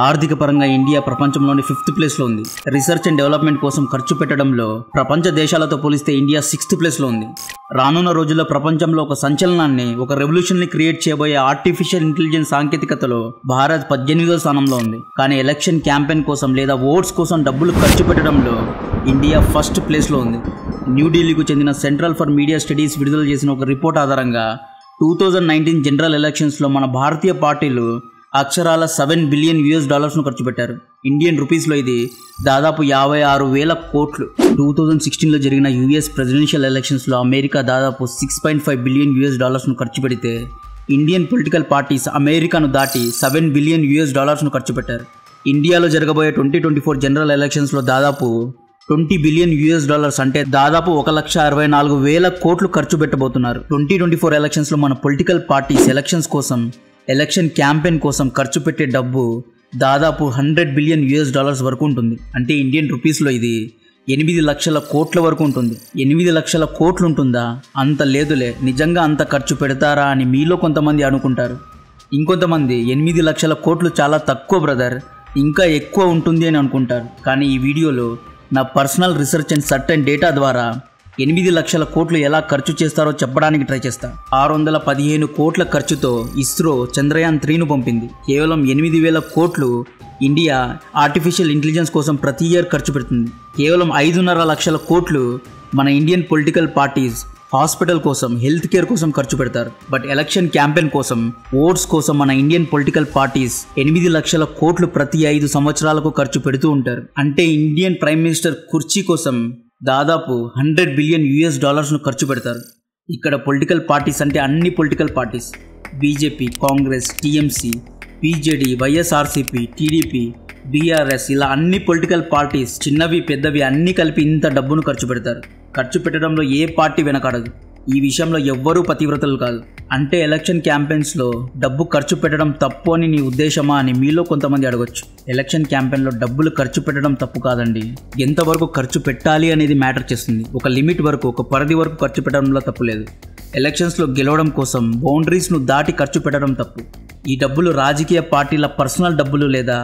ఆర్థిక పరంగా ఇండియా ప్రపంచంలోని 5th ప్లేస్లో ఉంది. రీసెర్చ్ అండ్ డెవలప్మెంట్ కోసం ఖర్చు పెట్టడంలో ప్రపంచ దేశాలతో పోలిస్తే ఇండియా 6th ప్లేస్లో ఉంది. రానున్న రోజుల్లో ప్రపంచంలో ఒక సంచలనాన్ని, ఒక రెవల్యూషన్ని క్రియేట్ చేయబోయే ఆర్టిఫిషియల్ ఇంటెలిజెన్స్ సాంకేతికతలో భారత్ 18వ స్థానంలో ఉంది. కానీ ఎలక్షన్ క్యాంపెయిన్ కోసం లేదా ఓట్స్ కోసం డబ్బులు ఖర్చు పెట్టడంలో ఇండియా 1st ప్లేస్లో ఉంది. న్యూఢిల్లీకు చెందిన సెంట్రల్ ఫర్ మీడియా స్టడీస్ విడుదల చేసిన ఒక రిపోర్ట్ ఆధారంగా 2019 జనరల్ ఎలక్షన్స్లో మన భారతీయ పార్టీలు అక్షరాల $7 బిలియన్ ఖర్చు పెట్టారు. ఇండియన్ రూపీస్లో ఇది దాదాపు 56,000 కోట్లు. 2016లో జరిగిన యుఎస్ ప్రెసిడెన్షియల్ ఎలక్షన్స్లో అమెరికా దాదాపు $6.5 బిలియన్ ఖర్చు పెడితే ఇండియన్ పొలిటికల్ పార్టీస్ అమెరికాను దాటి $7 బిలియన్ ఖర్చు పెట్టారు. ఇండియాలో జరగబోయే 2024 జనరల్ ఎలక్షన్స్లో దాదాపు $20 బిలియన్ అంటే దాదాపు 1,64,000 కోట్లు ఖర్చు పెట్టబోతున్నారు. 2024 ఎలక్షన్స్లో మన పొలిటికల్ పార్టీస్ ఎలక్షన్స్ కోసం, ఎలక్షన్ క్యాంపెయిన్ కోసం ఖర్చు పెట్టే డబ్బు దాదాపు $100 బిలియన్ వరకు ఉంటుంది. అంటే ఇండియన్ రూపీస్లో ఇది 8 లక్షల కోట్ల వరకు ఉంటుంది. 8 లక్షల కోట్లు ఉంటుందా? అంత లేదులే. నిజంగా అంత ఖర్చు పెడతారా అని మీలో కొంతమంది అనుకుంటారు. ఇంకొంతమంది 8 లక్షల కోట్లు చాలా తక్కువ బ్రదర్, ఇంకా ఎక్కువ ఉంటుంది అని అనుకుంటారు. కానీ ఈ వీడియోలో నా personal research and certain data ద్వారా 8 లక్షల కోట్లు ఎలా ఖర్చు చేస్తారో చెప్పడానికి ట్రై చేస్తా. 615 కోట్ల ఖర్చుతో ఇస్రో చంద్రయాన్ 3ను పంపింది. కేవలం 8,000 కోట్లు ఇండియా ఆర్టిఫిషియల్ ఇంటెలిజెన్స్ కోసం ప్రతి ఇయర్ ఖర్చు పెడుతుంది. కేవలం 5.5 లక్షల కోట్లు మన ఇండియన్ పొలిటికల్ పార్టీస్ హాస్పిటల్ కోసం, హెల్త్ కేర్ కోసం ఖర్చు పెడతారు. బట్ ఎలక్షన్ క్యాంపెయిన్ కోసం, ఓట్స్ కోసం మన ఇండియన్ పొలిటికల్ పార్టీస్ 8 లక్షల కోట్లు ప్రతి 5 సంవత్సరాలకు ఖర్చు పెడుతూ ఉంటారు. అంటే ఇండియన్ ప్రైమ్ మినిస్టర్ కుర్చీ కోసం దాదాపు $100 బిలియన్ ఖర్చు పెడతారు. ఇక్కడ పొలిటికల్ పార్టీస్ అంటే అన్ని political parties, BJP, Congress, TMC, BJD, YSRCP, TDP, BRS, ఇలా అన్ని పొలిటికల్ పార్టీస్ చిన్నవి పెద్దవి అన్నీ కలిపి ఇంత డబ్బును ఖర్చు పెడతారు. ఖర్చు పెట్టడంలో ఏ పార్టీ వెనకాడదు. ఈ విషయంలో ఎవ్వరూ పతివ్రతలు కాదు. అంటే ఎలక్షన్ క్యాంపెయిన్స్లో డబ్బు ఖర్చు పెట్టడం తప్పు అని నీ ఉద్దేశమా అని మీలో కొంతమంది అడగొచ్చు. ఎలక్షన్ క్యాంపెయిన్లో డబ్బులు ఖర్చు పెట్టడం తప్పు కాదండి. ఎంతవరకు ఖర్చు పెట్టాలి అనేది మ్యాటర్ చేస్తుంది. ఒక లిమిట్ వరకు, ఒక పరిధి వరకు ఖర్చు పెట్టడంలో తప్పు లేదు. ఎలక్షన్స్లో గెలవడం కోసం బౌండరీస్ను దాటి ఖర్చు పెట్టడం తప్పు. ఈ డబ్బులు రాజకీయ పార్టీల పర్సనల్ డబ్బులు లేదా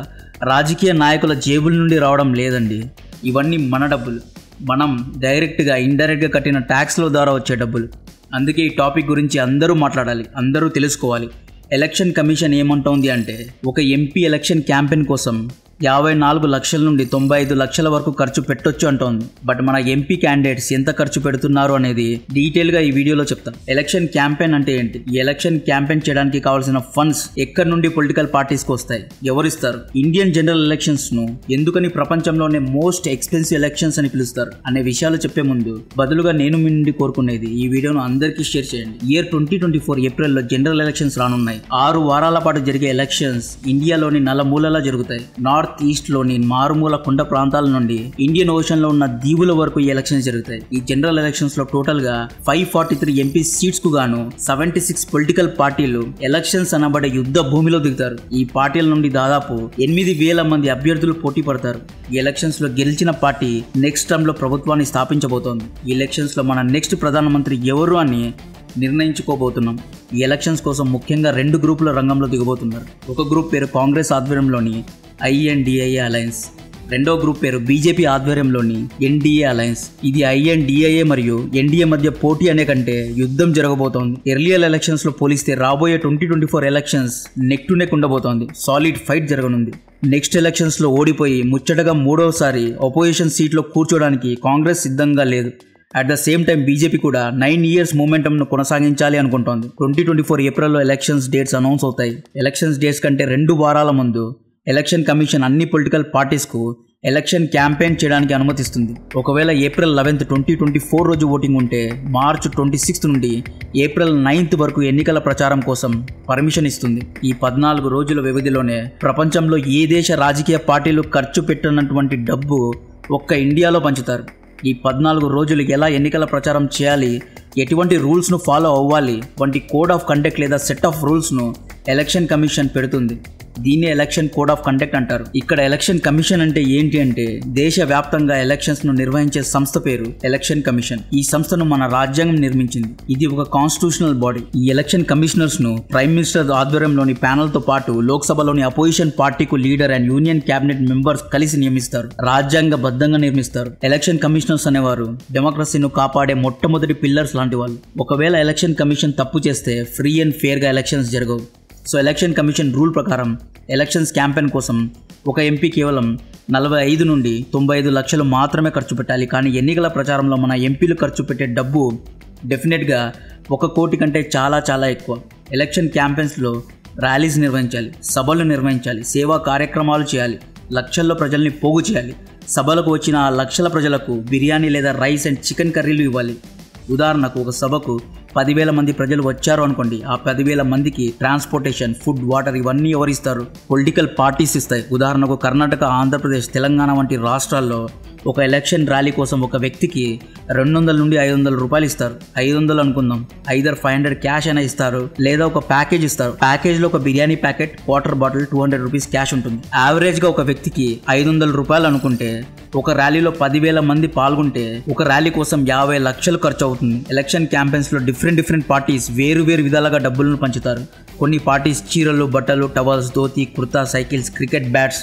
రాజకీయ నాయకుల జేబుల నుండి రావడం లేదండి. ఇవన్నీ మన డబ్బులు, మనం డైరెక్ట్గా, ఇండైరెక్ట్గా కట్టిన ట్యాక్స్ల ద్వారా వచ్చే డబ్బులు. అందుకే ఈ టాపిక్ గురించి అందరూ మాట్లాడాలి, అందరూ తెలుసుకోవాలి. ఎలక్షన్ కమిషన్ ఏమంటోంది అంటే, ఒక ఎంపీ ఎలక్షన్ క్యాంపెయిన్ కోసం 54 లక్షల నుండి 95 లక్షల వరకు ఖర్చు పెట్టొచ్చు అంటోంది. బట్ మన ఎంపీ క్యాండిడేట్స్ ఎంత ఖర్చు పెడుతున్నారు అనేది డీటెయిల్గా ఈ వీడియోలో చెప్తాం. ఎలక్షన్ క్యాంపెయిన్ అంటే ఏంటి, ఈ ఎలక్షన్ క్యాంపెయిన్ చేయడానికి కావాల్సిన ఫండ్స్ ఎక్కడి నుండి పొలిటికల్ పార్టీస్కి వస్తాయి, ఎవరిస్తారు, ఇండియన్ జనరల్ ఎలక్షన్స్ను ఎందుకని ప్రపంచంలోనే మోస్ట్ ఎక్స్పెన్సివ్ ఎలక్షన్స్ అని పిలుస్తారు అనే విషయాలు చెప్పే ముందు బదులుగా నేను మీ నుండి కోరుకునేది ఈ వీడియోను అందరికీ షేర్ చేయండి. ఇయర్ 2024 ఏప్రిల్లో జనరల్ ఎలక్షన్స్ రానున్నాయి. 6 వారాల పాటు జరిగే ఎలక్షన్స్ ఇండియాలోని నలుమూలలా జరుగుతాయి. నార్త్ ఈస్ట్ లోని మారుమూల కొండ ప్రాంతాల నుండి ఇండియన్ ఓషన్ లో ఉన్న దీవుల వరకు ఈ ఎలక్షన్స్ జరుగుతాయి. ఈ జనరల్ ఎలక్షన్స్ లో టోటల్ గా 543 ఎంపీ సీట్స్ కు గాను 76 పొలిటికల్ పార్టీలు ఎలక్షన్స్ అనబడే యుద్ధ భూమిలో దిగుతారు. ఈ పార్టీల నుండి దాదాపు 8,000 మంది అభ్యర్థులు పోటీ పడతారు. ఈ ఎలక్షన్స్ లో గెలిచిన పార్టీ నెక్స్ట్ టర్మ్ లో ప్రభుత్వాన్ని స్థాపించబోతోంది. ఈ ఎలక్షన్స్ లో మన నెక్స్ట్ ప్రధానమంత్రి ఎవరు అని నిర్ణయించుకోబోతున్నాం. ఈ ఎలక్షన్స్ కోసం ముఖ్యంగా 2 గ్రూపుల రంగంలో దిగబోతున్నారు. ఒక గ్రూప్ పేరు కాంగ్రెస్ ఆధ్వర్యంలోని INDIA అలయన్స్, రెండో గ్రూప్ పేరు బీజేపీ ఆధ్వర్యంలోని NDA అలయన్స్. ఇది INDIA మరియు NDA మధ్య పోటీ అనే కంటే యుద్ధం జరగబోతోంది. ఎర్లియర్ ఎలక్షన్స్ లో పోలిస్తే రాబోయే 2024 ఎలక్షన్స్ నెక్ టు నెక్ ఉండబోతోంది. సాలిడ్ ఫైట్ జరగనుంది. నెక్స్ట్ ఎలక్షన్స్ లో ఓడిపోయి ముచ్చటగా 3వసారి అపోజిషన్ సీట్లో కూర్చోడానికి కాంగ్రెస్ సిద్ధంగా లేదు. At the same time BJP కూడా 9 ఇయర్స్ మూమెంటంను కొనసాగించాలి అనుకుంటోంది. 2024 ఏప్రిల్లో ఎలక్షన్స్ డేట్స్ అనౌన్స్ అవుతాయి. ఎలక్షన్స్ డేట్స్ కంటే 2 వారాల ముందు ఎలక్షన్ కమిషన్ అన్ని పొలిటికల్ పార్టీస్కు ఎలక్షన్ క్యాంపెయిన్ చేయడానికి అనుమతిస్తుంది. ఒకవేళ ఏప్రిల్ 11, 2024 రోజు ఓటింగ్ ఉంటే మార్చ్ 26 నుండి ఏప్రిల్ 9 వరకు ఎన్నికల ప్రచారం కోసం పర్మిషన్ ఇస్తుంది. ఈ 14 రోజుల వ్యవధిలోనే ప్రపంచంలో ఏ దేశ రాజకీయ పార్టీలు ఖర్చు పెట్టినటువంటి డబ్బు ఒక్క ఇండియాలో పంచుతారు. ఈ 14 రోజులు ఎలా ఎన్నికల ప్రచారం చేయాలి, ఎటువంటి రూల్స్ను ఫాలో అవ్వాలి వంటి కోడ్ ఆఫ్ కండక్ట్ లేదా సెట్ ఆఫ్ రూల్స్ను ఎలక్షన్ కమిషన్ పెడుతుంది. దీన్ని ఎలక్షన్ కోడ్ ఆఫ్ కండక్ట్ అంటారు. ఇక్కడ ఎలక్షన్ కమిషన్ అంటే ఏంటి అంటే దేశవ్యాప్తంగా ఎలక్షన్స్ ను నిర్వహించే సంస్థ పేరు ఎలక్షన్ కమిషన్. ఈ సంస్థను మన రాజ్యాంగం నిర్మించింది. ఇది ఒక కాన్స్టిట్యూషనల్ బాడీ. ఈ ఎలక్షన్ కమిషనర్స్ ను ప్రైమ్ మినిస్టర్ ఆధ్వర్యంలోని ప్యానల్ తో పాటు లోక్సభలోని అపోజిషన్ పార్టీకు leader and union cabinet members కలిసి నియమిస్తారు. రాజ్యాంగబద్ధంగా నిర్మిస్తారు. ఎలక్షన్ కమిషనర్స్ అనేవారు డెమోక్రసీను కాపాడే మొట్టమొదటి పిల్లర్స్ లాంటి వాళ్ళు. ఒకవేళ ఎలక్షన్ కమిషన్ తప్పు చేస్తే ఫ్రీ అండ్ ఫేర్ గా ఎలక్షన్స్ జరగవు. సో ఎలక్షన్ కమిషన్ రూల్ ప్రకారం ఎలక్షన్స్ క్యాంపెయిన్ కోసం ఒక ఎంపీ కేవలం 45 నుండి 95 లక్షలు మాత్రమే ఖర్చు పెట్టాలి. కానీ ఎన్నికల ప్రచారంలో మన ఎంపీలు ఖర్చు పెట్టే డబ్బు డెఫినెట్గా 1 కోటి కంటే చాలా ఎక్కువ. ఎలక్షన్ క్యాంపెయిన్స్లో ర్యాలీస్ నిర్వహించాలి, సభలు నిర్వహించాలి, సేవా కార్యక్రమాలు చేయాలి, లక్షల్లో ప్రజల్ని పోగు చేయాలి. సభలకు వచ్చిన ఆ లక్షల ప్రజలకు బిర్యానీ లేదా రైస్ అండ్ చికెన్ కర్రీలు ఇవ్వాలి. ఉదాహరణకు ఒక సభకు 10,000 మంది ప్రజలు వచ్చారు అనుకోండి. ఆ 10,000 మందికి ట్రాన్స్పోర్టేషన్, ఫుడ్, వాటర్ ఇవన్నీ ఎవరిస్తారు? పొలిటికల్ పార్టీస్ ఇస్తాయి. ఉదాహరణకు కర్ణాటక, ఆంధ్రప్రదేశ్, తెలంగాణ వంటి రాష్ట్రాల్లో ఒక ఎలక్షన్ ర్యాలీ కోసం ఒక వ్యక్తికి 200 నుండి 500 రూపాయలు ఇస్తారు. 500 అనుకుందాం, ఐదర్ 500 క్యాష్ అయినా ఇస్తారు లేదా ఒక ప్యాకేజ్ ఇస్తారు. ప్యాకేజ్లో ఒక biryani packet, water bottle, 200 rupees cash ఉంటుంది. యావరేజ్గా ఒక వ్యక్తికి 500 రూపాయలు అనుకుంటే ఒక ర్యాలీలో 10,000 మంది పాల్గొంటే ఒక ర్యాలీ కోసం 50 లక్షలు ఖర్చు అవుతుంది. ఎలక్షన్ క్యాంపెయిన్స్లో డిఫరెంట్ పార్టీస్ వేరు విధాలుగా డబ్బులను పంచుతారు. కొన్ని పార్టీస్ చీరలు, బట్టలు, towels, dhoti, kurta, cycles, cricket bats,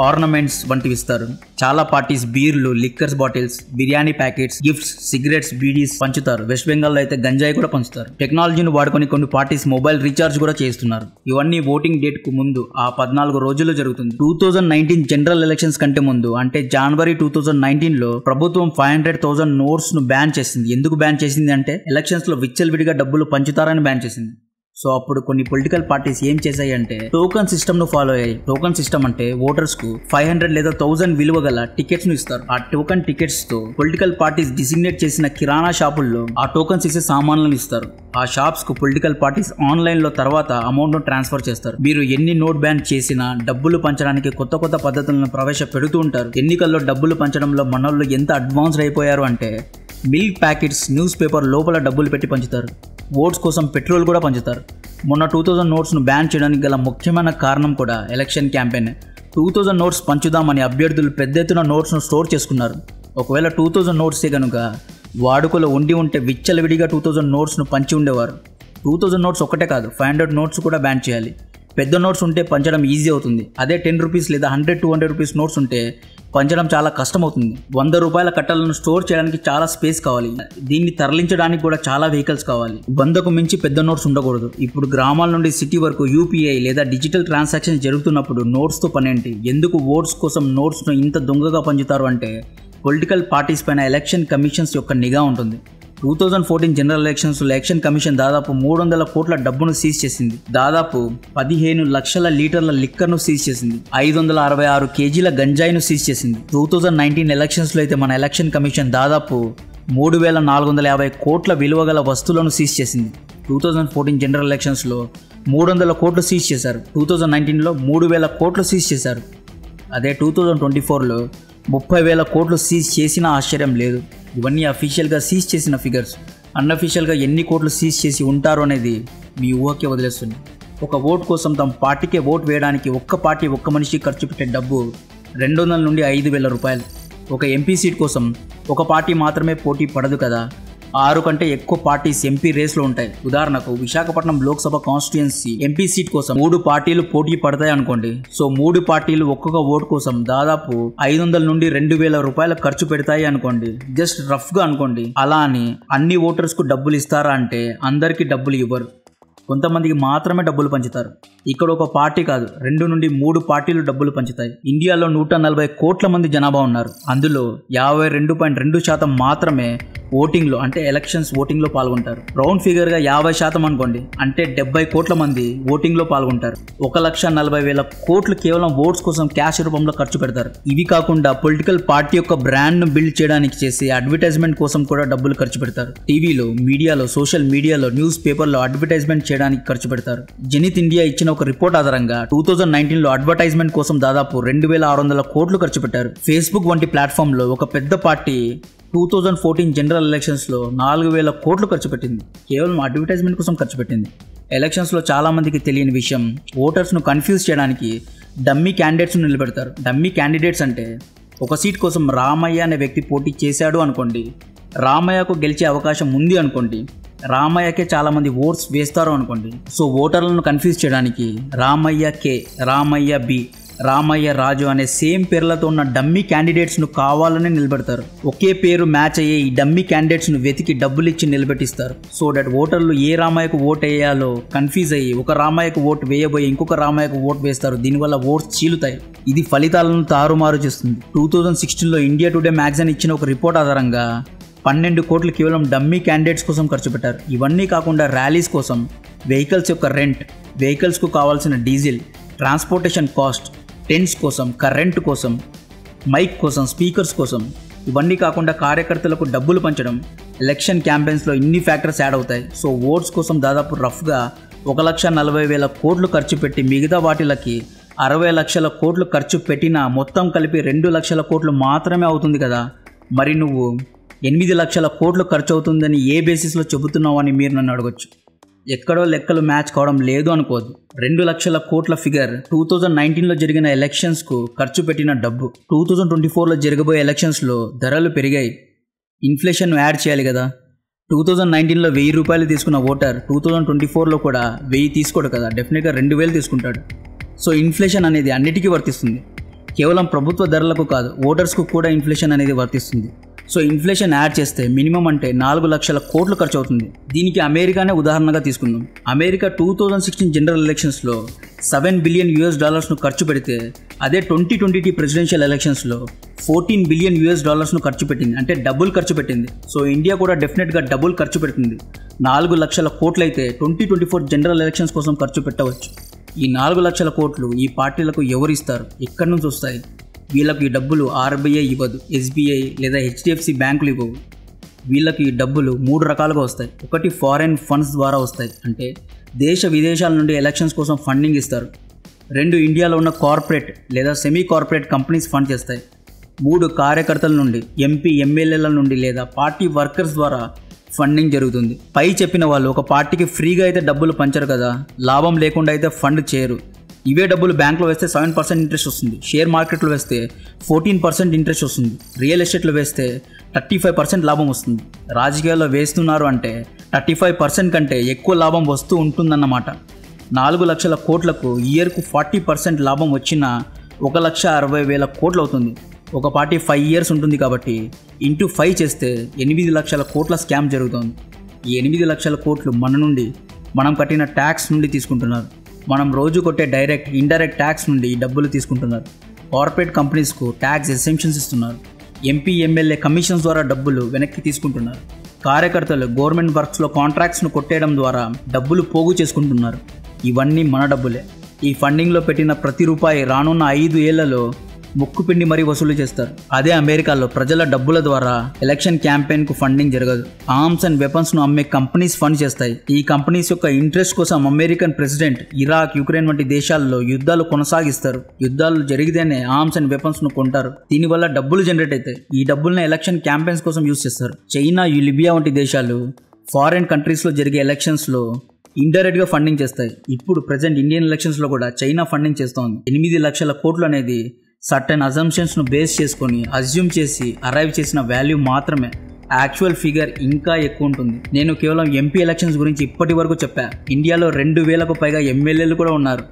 ornaments వంటివి ఇస్తారు. చాలా పార్టీస్ బీర్లు, liquors bottles, biryani packets, gifts, cigarettes, beedis పంచుతారు. వెస్ట్ బెంగాల్లో అయితే గంజాయి కూడా పంచుతారు. టెక్నాలజీని వాడుకొని కొన్ని పార్టీస్ మొబైల్ రీఛార్జ్ కూడా చేస్తున్నారు. ఇవన్నీ ఓటింగ్ డేట్ కు ముందు ఆ 14 రోజుల్లో జరుగుతుంది. 2019 జనరల్ ఎలక్షన్స్ కంటే ముందు అంటే జనవరి 2019లో ప్రభుత్వం 500,000 నోట్స్ ను బ్యాన్ చేసింది. ఎందుకు బ్యాన్ చేసింది అంటే ఎలక్షన్స్ లో విచ్చలవిడిగా డబ్బులు పంచుతారని బ్యాన్ చేసింది. సో అప్పుడు కొన్ని పొలిటికల్ పార్టీస్ ఏం చేశాయి అంటే టోకన్ సిస్టమ్ ను ఫాలో అయ్యాయి. టోకన్ సిస్టమ్ అంటే ఓటర్స్ కు 500 లేదా 1000 విలువ గల టికెట్స్ ను ఇస్తారు. ఆ టోకన్ టికెట్స్ తో పొలిటికల్ పార్టీస్ డిసిగ్నేట్ చేసిన కిరాణా షాపుల్లో ఆ టోకన్స్ ఇచ్చే సామాన్లను ఇస్తారు. ఆ షాప్స్ కు పొలిటికల్ పార్టీస్ ఆన్లైన్ లో తర్వాత అమౌంట్ ను ట్రాన్స్ఫర్ చేస్తారు. మీరు ఎన్ని నోట్ బ్యాన్ చేసినా డబ్బులు పంచడానికి కొత్త పద్ధతులను ప్రవేశపెడుతూ ఉంటారు. ఎన్నికల్లో డబ్బులు పంచడంలో మనోళ్ళు ఎంత అడ్వాన్స్డ్ అయిపోయారు అంటే మిల్క్ ప్యాకెట్స్, న్యూస్ పేపర్ లోపల డబ్బులు పెట్టి పంచుతారు. ఓట్స్ కోసం పెట్రోల్ కూడా పంచుతారు. మొన్న 2000 నోట్స్ను బ్యాన్ చేయడానికి గల ముఖ్యమైన కారణం కూడా ఎలక్షన్ క్యాంపెయిన్. 2000 నోట్స్ పంచుదామని అభ్యర్థులు పెద్ద ఎత్తున నోట్స్ను స్టోర్ చేసుకున్నారు. ఒకవేళ 2000 నోట్సే కనుక వాడుకలో ఉంటే విచ్చలవిడిగా 2000 నోట్స్ను పంచి ఉండేవారు. 2000 నోట్స్ ఒక్కటే కాదు, 500 నోట్స్ కూడా బ్యాన్ చేయాలి. పెద్ద నోట్స్ ఉంటే పంచడం ఈజీ అవుతుంది. అదే 10 రూపీస్ లేదా 100-200 రూపీస్ నోట్స్ ఉంటే పంచడం చాలా కష్టం అవుతుంది. 100 రూపాయల కట్టలను స్టోర్ చేయడానికి చాలా స్పేస్ కావాలి. దీన్ని తరలించడానికి కూడా చాలా వెహికల్స్ కావాలి. 100కు మించి పెద్ద నోట్స్ ఉండకూడదు. ఇప్పుడు గ్రామాల నుండి సిటీ వరకు యూపీఐ లేదా డిజిటల్ ట్రాన్సాక్షన్ జరుగుతున్నప్పుడు నోట్స్తో పనేంటి? ఎందుకు ఓట్స్ కోసం నోట్స్ను ఇంత దొంగగా పంచుతారు అంటే పొలిటికల్ పార్టీస్ పైన ఎలక్షన్ కమిషన్స్ యొక్క నిఘా ఉంటుంది. 2014 జనరల్ ఎలక్షన్స్ ఎలక్షన్ కమిషన్ దాదాపు 300 కోట్ల డబ్బును సీజ్ చేసింది. దాదాపు 15 లక్షల లీటర్ల లిక్కర్ను సీజ్ చేసింది. 566 కేజీల గంజాయిను సీజ్ చేసింది. 2019 ఎలక్షన్స్ లో అయితే మన ఎలక్షన్ కమిషన్ దాదాపు 3,450 కోట్ల విలువ గల వస్తువులను సీజ్ చేసింది. 2014 జనరల్ ఎలక్షన్స్ లో 300 కోట్లు సీజ్ చేశారు. 2019లో 3,000 కోట్లు సీజ్ చేశారు. అదే 2024లో 30,000 కోట్లు సీజ్ చేసినా ఆశ్చర్యం లేదు. ఇవన్నీ అఫీషియల్గా సీజ్ చేసిన ఫిగర్స్. అన్అఫీషియల్గా ఎన్ని కోట్లు సీజ్ చేసి ఉంటారు అనేది మీ ఊహకే వదిలేస్తుంది. ఒక ఓట్ కోసం తమ పార్టీకే ఓట్ వేయడానికి ఒక్క పార్టీ ఒక్క మనిషి ఖర్చు పెట్టే డబ్బు 200 నుండి 5,000 రూపాయలు. ఒక ఎంపీ సీట్ కోసం ఒక పార్టీ మాత్రమే పోటీ పడదు కదా, 6 కంటే ఎక్కువ పార్టీస్ ఎంపీ రేస్లో ఉంటాయి. ఉదాహరణకు Visakhapatnam Lok Sabha constituency MP seat కోసం 3 పార్టీలు పోటీ పడతాయి అనుకోండి. సో 3 పార్టీలు ఒక్కొక్క ఓటు కోసం దాదాపు 500 నుండి 2,000 రూపాయలు ఖర్చు పెడతాయి అనుకోండి. జస్ట్ రఫ్ గా అనుకోండి. అలా అని అన్ని ఓటర్స్ కు డబ్బులు ఇస్తారా అంటే అందరికీ డబ్బులు ఇవ్వరు. కొంతమందికి మాత్రమే డబ్బులు పంచుతారు. ఇక్కడ ఒక పార్టీ కాదు, 2 నుండి 3 పార్టీలు డబ్బులు పంచుతాయి. ఇండియాలో 140 కోట్ల మంది జనాభా ఉన్నారు. అందులో 52.2% మాత్రమే ఓటింగ్లో అంటే ఎలక్షన్స్ ఓటింగ్లో పాల్గొంటారు. రౌండ్ ఫిగర్గా 50% అనుకోండి, అంటే 70 కోట్ల మంది ఓటింగ్లో పాల్గొంటారు. 1,40,000 కోట్లు కేవలం ఓట్స్ కోసం క్యాష్ రూపంలో ఖర్చు పెడతారు. ఇవి కాకుండా పొలిటికల్ పార్టీ యొక్క బ్రాండ్ను బిల్డ్ చేయడానికి చేసే అడ్వర్టైజ్మెంట్ కోసం కూడా డబ్బులు ఖర్చు పెడతారు. టీవీలో, మీడియాలో, సోషల్ మీడియాలో, న్యూస్ పేపర్లో అడ్వర్టైజ్మెంట్ చేయడానికి ఖర్చు పెడతారు. జెనిత్ ఇండియా ఇచ్చిన ఒక రిపోర్ట్ ఆధారంగా 2019లో అడ్వర్టైజ్మెంట్ కోసం దాదాపు 2,600 కోట్లు ఖర్చు పెట్టారు. ఫేస్బుక్ వంటి ప్లాట్ఫామ్లో ఒక పెద్ద పార్టీ 2014 జనరల్ ఎలక్షన్స్లో 4,000 కోట్లు ఖర్చు పెట్టింది. కేవలం అడ్వర్టైజ్మెంట్ కోసం ఖర్చు పెట్టింది. ఎలక్షన్స్లో చాలామందికి తెలియని విషయం, ఓటర్స్ను కన్ఫ్యూజ్ చేయడానికి డమ్మీ క్యాండిడేట్స్ను నిలబెడతారు. డమ్మీ క్యాండిడేట్స్ అంటే ఒక సీట్ కోసం రామయ్య అనే వ్యక్తి పోటీ చేశాడు అనుకోండి, రామయ్యకు గెలిచే అవకాశం ఉంది అనుకోండి, రామయ్యకే చాలామంది ఓట్స్ వేస్తారు అనుకోండి. సో ఓటర్లను కన్ఫ్యూజ్ చేయడానికి రామయ్య కే, రామయ్య బి, రామయ్య రాజు అనే సేమ్ పేర్లతో ఉన్న డమ్మీ క్యాండిడేట్స్ను కావాలని నిలబెడతారు. ఒకే పేరు మ్యాచ్ అయ్యే ఈ డమ్మీ క్యాండిడేట్స్ను వెతికి డబ్బులు ఇచ్చి నిలబెట్టిస్తారు. సో దట్ ఓటర్లు ఏ రామయ్యకు ఓట్ వేయాలో కన్ఫ్యూజ్ అయ్యి ఒక రామయ్యకు ఓట్ వేయబోయి ఇంకొక రామయ్యకు ఓట్ వేస్తారు. దీనివల్ల ఓట్స్ చీలుతాయి. ఇది ఫలితాలను తారుమారు చేస్తుంది. 2016లో ఇండియా టుడే మ్యాగజైన్ ఇచ్చిన ఒక రిపోర్ట్ ఆధారంగా 12 కోట్లు కేవలం డమ్మీ క్యాండిడేట్స్ కోసం ఖర్చు పెట్టారు. ఇవన్నీ కాకుండా ర్యాలీస్ కోసం, వెహికల్స్ యొక్క రెంట్, వెహికల్స్కు కావాల్సిన డీజిల్, ట్రాన్స్పోర్టేషన్ కాస్ట్, టెంట్స్ కోసం, కరెంట్ కోసం, మైక్ కోసం, స్పీకర్స్ కోసం, ఇవన్నీ కాకుండా కార్యకర్తలకు డబ్బులు పంచడం, ఎలక్షన్ క్యాంపెయిన్స్లో ఇన్ని ఫ్యాక్టర్స్ యాడ్ అవుతాయి. సో ఓట్స్ కోసం దాదాపు రఫ్గా 1,40,000 కోట్లు ఖర్చు పెట్టి మిగతా వాటిలకి 60 లక్షల కోట్లు ఖర్చు పెట్టినా మొత్తం కలిపి 2 లక్షల కోట్లు మాత్రమే అవుతుంది కదా. మరి నువ్వు 8 లక్షల కోట్లు ఖర్చు అవుతుందని ఏ బేసిస్లో చెబుతున్నావు అని మీరు నన్ను అడగొచ్చు. ఎక్కడో లెక్కలు మ్యాచ్ కావడం లేదు అనుకోదు. 2 లక్షల కోట్ల ఫిగర్ 2019లో జరిగిన ఎలక్షన్స్కు ఖర్చు పెట్టిన డబ్బు. 2024లో జరగబోయే ఎలక్షన్స్లో ధరలు పెరిగాయి, ఇన్ఫ్లేషన్ యాడ్ చేయాలి కదా. 2019లో 1000 రూపాయలు తీసుకున్న ఓటర్ 2024లో కూడా 1000 తీసుకోడు కదా, డెఫినెట్గా 2000 తీసుకుంటాడు. సో ఇన్ఫ్లేషన్ అనేది అన్నిటికీ వర్తిస్తుంది, కేవలం ప్రభుత్వ ధరలకు కాదు, ఓటర్స్కు కూడా ఇన్ఫ్లేషన్ అనేది వర్తిస్తుంది. సో ఇన్ఫ్లేషన్ యాడ్ చేస్తే మినిమం అంటే 4 లక్షల కోట్లు ఖర్చు అవుతుంది. దీనికి అమెరికానే ఉదాహరణగా తీసుకుందాం. అమెరికా 2016 జనరల్ ఎలక్షన్స్లో $7 బిలియన్ ఖర్చు పెడితే, అదే 2020 ప్రెసిడెన్షియల్ ఎలక్షన్స్లో $14 బిలియన్ ఖర్చు పెట్టింది. అంటే డబుల్ ఖర్చు పెట్టింది. సో ఇండియా కూడా డెఫినెట్గా డబుల్ ఖర్చు పెడుతుంది. 4 లక్షల కోట్లయితే 2024 జనరల్ ఎలక్షన్స్ కోసం ఖర్చు పెట్టవచ్చు. ఈ 4 లక్షల కోట్లు ఈ పార్టీలకు ఎవరు ఇస్తారు, ఎక్కడి నుంచి వస్తాయి? వీళ్ళకి ఈ డబ్బులు ఆర్బీఐ ఇవ్వదు, ఎస్బీఐ లేదా హెచ్డిఎఫ్సి బ్యాంకులు ఇవ్వవు. వీళ్ళకి ఈ డబ్బులు 3 రకాలుగా వస్తాయి. ఒకటి ఫారెన్ ఫండ్స్ ద్వారా వస్తాయి, అంటే దేశ విదేశాల నుండి ఎలక్షన్స్ కోసం ఫండింగ్ ఇస్తారు. 2 ఇండియాలో ఉన్న కార్పొరేట్ లేదా సెమీ కార్పొరేట్ కంపెనీస్ ఫండ్ చేస్తాయి. 3 కార్యకర్తల నుండి, ఎంపీ ఎమ్మెల్యేల నుండి లేదా పార్టీ వర్కర్స్ ద్వారా ఫండింగ్ జరుగుతుంది. పై చెప్పిన వాళ్ళు ఒక పార్టీకి ఫ్రీగా అయితే డబ్బులు పంచరు కదా, లాభం లేకుండా అయితే ఫండ్ చేయరు. ఇవే డబ్బులు బ్యాంక్లో వేస్తే 7% ఇంట్రెస్ట్ వస్తుంది, షేర్ మార్కెట్లో వేస్తే 14% ఇంట్రెస్ట్ వస్తుంది, రియల్ ఎస్టేట్లో వేస్తే 35% లాభం వస్తుంది. రాజకీయాల్లో వేస్తున్నారు అంటే 35% కంటే ఎక్కువ లాభం వస్తూ ఉంటుందన్నమాట. 4 లక్షల కోట్లకు ఇయర్కు 40% లాభం వచ్చినా 1,60,000 కోట్లు అవుతుంది. ఒక పార్టీ 5 ఇయర్స్ ఉంటుంది కాబట్టి ఇంటూ 5 చేస్తే 8 లక్షల కోట్ల స్కామ్ జరుగుతుంది. ఈ 8 లక్షల కోట్లు మన నుండి, మనం కట్టిన ట్యాక్స్ నుండి తీసుకుంటున్నారు. మనం రోజు కొట్టే డైరెక్ట్, ఇండైరెక్ట్ ట్యాక్స్ నుండి డబ్బులు తీసుకుంటున్నారు. కార్పొరేట్ కంపెనీస్కు ట్యాక్స్ ఎగ్జెంప్షన్స్ ఇస్తున్నారు. ఎంపీ ఎమ్మెల్యే కమిషన్స్ ద్వారా డబ్బులు వెనక్కి తీసుకుంటున్నారు. కార్యకర్తలు గవర్నమెంట్ వర్క్స్లో కాంట్రాక్ట్స్ను కొట్టేయడం ద్వారా డబ్బులు పోగు చేసుకుంటున్నారు. ఇవన్నీ మన డబ్బులే. ఈ ఫండింగ్లో పెట్టిన ప్రతి రూపాయి రానున్న 5 ఏళ్లలో ముక్కుపిండి మరీ వసూలు చేస్తారు. అదే అమెరికాలో ప్రజల డబ్బుల ద్వారా ఎలక్షన్ క్యాంపెయిన్కు ఫండింగ్ జరగదు. ఆర్మ్స్ అండ్ వెపన్స్ను అమ్మే కంపెనీస్ ఫండ్ చేస్తాయి. ఈ కంపెనీస్ యొక్క ఇంట్రెస్ట్ కోసం అమెరికన్ ప్రెసిడెంట్ ఇరాక్, యుక్రెయిన్ వంటి దేశాల్లో యుద్ధాలు కొనసాగిస్తారు. యుద్ధాలు జరిగితేనే ఆర్మ్స్ అండ్ వెపన్స్ను కొంటారు. దీనివల్ల డబ్బులు జనరేట్ అవుతాయి. ఈ డబ్బులను ఎలక్షన్ క్యాంపెయిన్స్ కోసం యూజ్ చేస్తారు. చైనా, లిబియా వంటి దేశాలు ఫారిన్ కంట్రీస్లో జరిగే ఎలక్షన్స్లో ఇండైరెక్ట్గా ఫండింగ్ చేస్తాయి. ఇప్పుడు ప్రజెంట్ ఇండియన్ ఎలక్షన్స్లో కూడా చైనా ఫండింగ్ చేస్తోంది. 8 లక్షల కోట్లు అనేది సర్టెన్ అజంప్షన్స్ను బేస్ చేసుకొని అజ్యూమ్ చేసి అరైవ్ చేసిన వాల్యూ మాత్రమే. యాక్చువల్ ఫిగర్ ఇంకా ఎక్కువ ఉంటుంది. నేను కేవలం ఎంపీ ఎలక్షన్స్ గురించి ఇప్పటి వరకు చెప్పా. ఇండియాలో 2,000కు పైగా ఎమ్మెల్యేలు కూడా ఉన్నారు.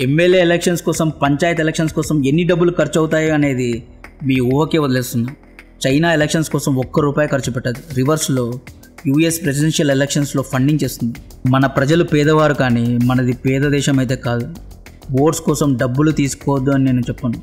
ఎమ్మెల్యే ఎలక్షన్స్ కోసం, పంచాయత్ ఎలక్షన్స్ కోసం ఎన్ని డబ్బులు ఖర్చు అవుతాయి అనేది మీ ఊహకే వదిలేస్తున్నా. చైనా ఎలక్షన్స్ కోసం ₹1 ఖర్చు పెట్టదు. రివర్స్లో యూఎస్ ప్రెసిడెన్షియల్ ఎలక్షన్స్లో ఫండింగ్ చేస్తుంది. మన ప్రజలు పేదవారు, కానీ మనది పేద దేశం అయితే కాదు. ఓట్స్ కోసం డబ్బులు తీసుకోవద్దు అని నేను చెప్పను.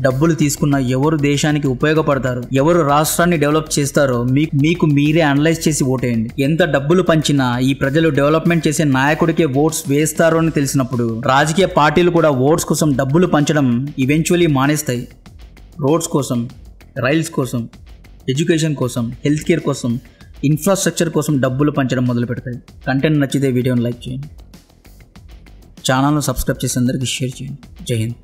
డబ్బులు తీసుకున్న ఎవరు దేశానికి ఉపయోగపడతారు, ఎవరు రాష్ట్రాన్ని డెవలప్ చేస్తారో మీకు మీరే అనలైజ్ చేసి ఓటేయండి. ఎంత డబ్బులు పంచినా ఈ ప్రజలు డెవలప్మెంట్ చేసే నాయకుడికే ఓట్స్ వేస్తారు అని తెలిసినప్పుడు రాజకీయ పార్టీలు కూడా ఓట్స్ కోసం డబ్బులు పంచడం ఈవెన్చువల్లీ మానేస్తాయి. రోడ్స్ కోసం, రైల్స్ కోసం, ఎడ్యుకేషన్ కోసం, హెల్త్ కేర్ కోసం, ఇన్ఫ్రాస్ట్రక్చర్ కోసం డబ్బులు పంచడం మొదలు పెడతాయి. కంటెంట్ నచ్చితే వీడియోని లైక్ చేయండి, ఛానల్ను సబ్స్క్రైబ్ చేసి అందరికీ షేర్ చేయండి. జై హింద్.